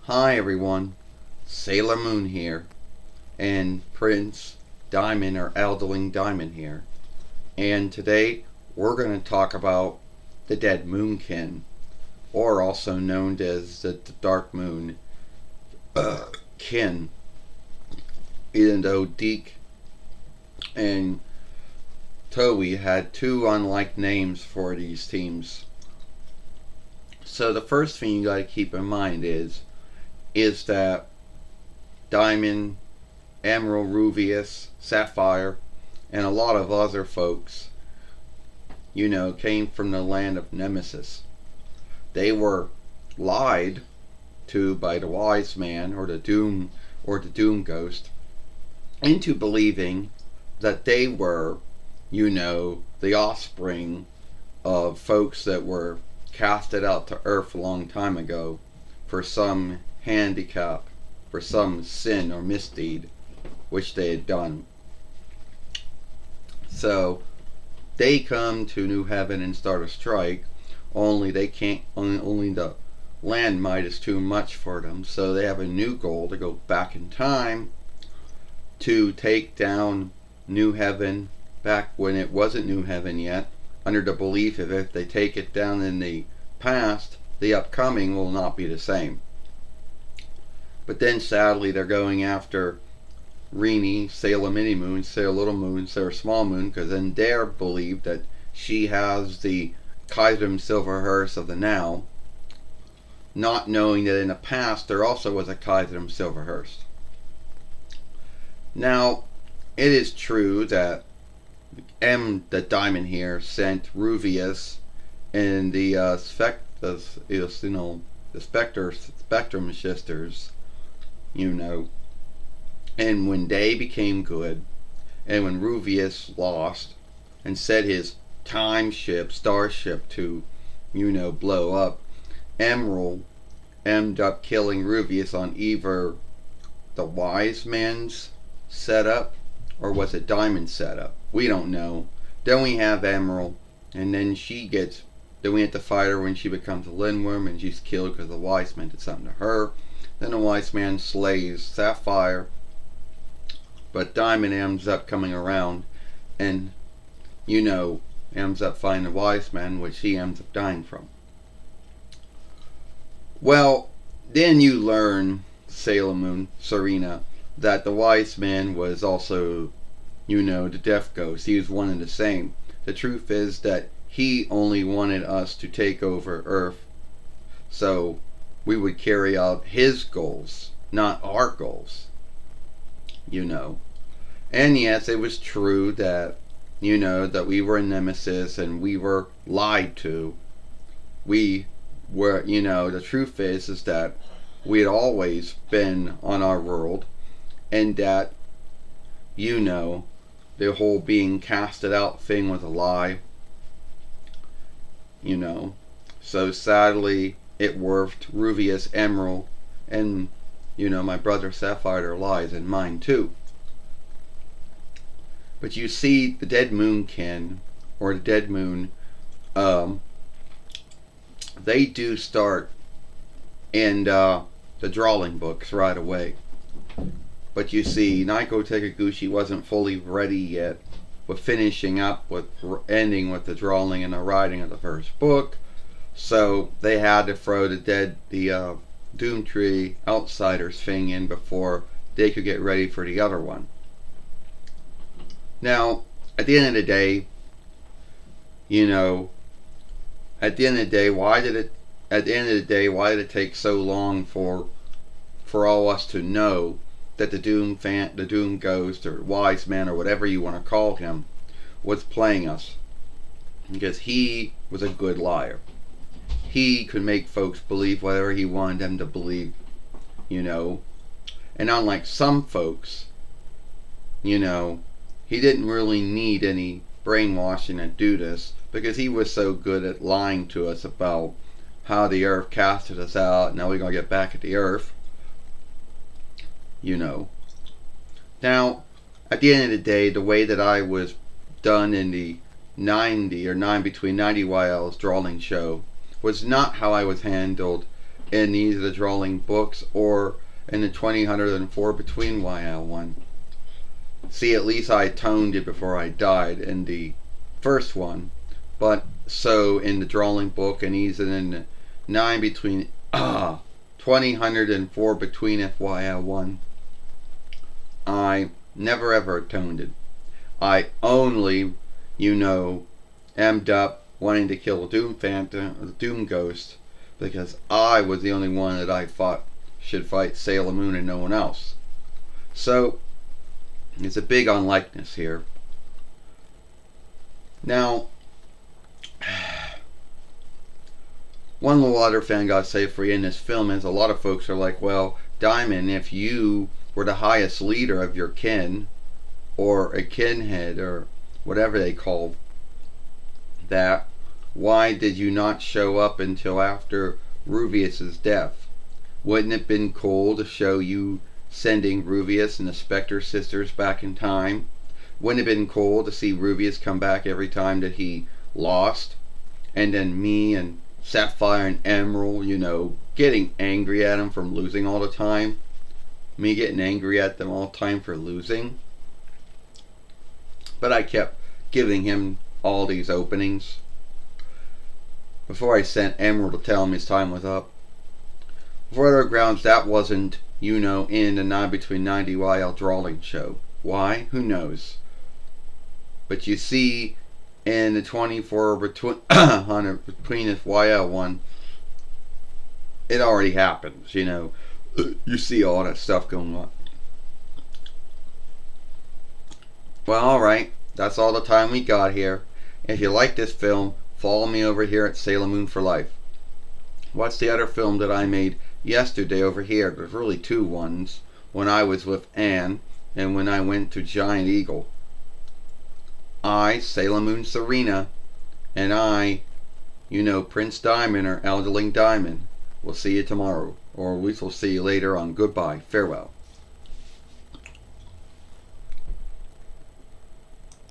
Hi everyone, Sailor Moon here, and Prince Diamond or Elderling Diamond here. And today we're going to talk about the Dead Moonkin, or also known as the Dark Moon Kin, even though Deke and TOEI had two unlike names for these teams. So the first thing you got to keep in mind is that Diamond, Emerald, Ruvius, Sapphire, and a lot of other folks, came from the land of Nemesis. They were lied to by the wise man or the doom ghost into believing that they were, the offspring of folks that were casted out to earth a long time ago for some handicap, for some sin or misdeed which they had done. So they come to New Heaven and start a strike, only they can't, only the land might is too much for them, so they have a new goal to go back in time to take down New Heaven back when it wasn't New Heaven yet, under the belief that if they take it down in the past, the upcoming will not be the same. But then sadly they're going after Rini, Sailor Mini Moon, Sailor Little Moon, Sailor Small Moon, because then they're believed that she has the Kaiser Silver Hearse of the now, not knowing that in the past there also was a Kaiser Silver Hearse. Now, it is true that the Diamond here sent Ruvius and the Spectrum sisters, and when they became good, and when Ruvius lost and set his starship to, blow up, Emerald ended up killing Ruvius on either the wise man's setup or was it Diamond's setup? We don't know. Then we have Emerald, and then we have to fight her when she becomes a Lindworm and she's killed because the wise man did something to her. Then the wise man slays Sapphire, but Diamond ends up coming around and, ends up finding the wise man, which he ends up dying from. Well, then you learn, Sailor Moon, Serena, that the wise man was also, the death ghost. He was one and the same. The truth is that he only wanted us to take over Earth so we would carry out his goals, not our goals. And yes, it was true that, that we were a nemesis and we were lied to. We were, the truth is that we had always been on our world, and that, the whole being casted out thing was a lie. So sadly, it worked. Ruvius, Emerald, and, my brother Sapphire, their lies, and mine too. But you see, the Dead Moonkin, or the Dead Moon, they do start in the drawing books right away. But you see, Naiko Takiguchi wasn't fully ready yet with finishing up with ending with the drawing and the writing of the first book. So they had to throw the Doomtree Outsiders thing in before they could get ready for the other one. Now, at the end of the day, why did it take so long for all us to know that the Doom Ghost or Wise Man or whatever you want to call him was playing us? Because he was a good liar. He could make folks believe whatever he wanted them to believe, And unlike some folks, he didn't really need any brainwashing to do this, because he was so good at lying to us about how the earth casted us out. Now we're going to get back at the earth. Now, at the end of the day, the way that I was done in the 90 or 9 between 90 YL's drawing show was not how I was handled in either the drawing books or in the 2004 between YL1. See, at least I toned it before I died in the first one, but so in the drawing book and even in the 9 between 2004 between FYL1, I never ever toned it. I only, emmed up wanting to kill Doom Phantom, the Doom Ghost, because I was the only one that I thought should fight Sailor Moon and no one else. So, it's a big unlikeness here. Now, one little other thing I gotta say for you in this film is a lot of folks are like, well, Diamond, if you were the highest leader of your kin, or a kinhead, or whatever they call that, why did you not show up until after Ruvius's death? Wouldn't it have been cool to show you sending Ruvius and the Spectre sisters back in time? Wouldn't it have been cool to see Ruvius come back every time that he lost? And then me and Sapphire and Emerald, getting angry at him from losing all the time. Me getting angry at them all the time for losing. But I kept giving him all these openings before I sent Emerald to tell him his time was up. For other grounds, that wasn't, in the 9 between 90 YL drawing show. Why? Who knows? But you see, in the 24 between this YL1, it already happens, You see all that stuff going on. Well, alright. That's all the time we got here. If you like this film, follow me over here at Sailor Moon for Life. What's the other film that I made yesterday over here? There's really two ones. When I was with Anne, and when I went to Giant Eagle. I, Sailor Moon Serena, and I, Prince Diamond or Elderling Diamond. We'll see you tomorrow, or we will see you later on. Goodbye. Farewell.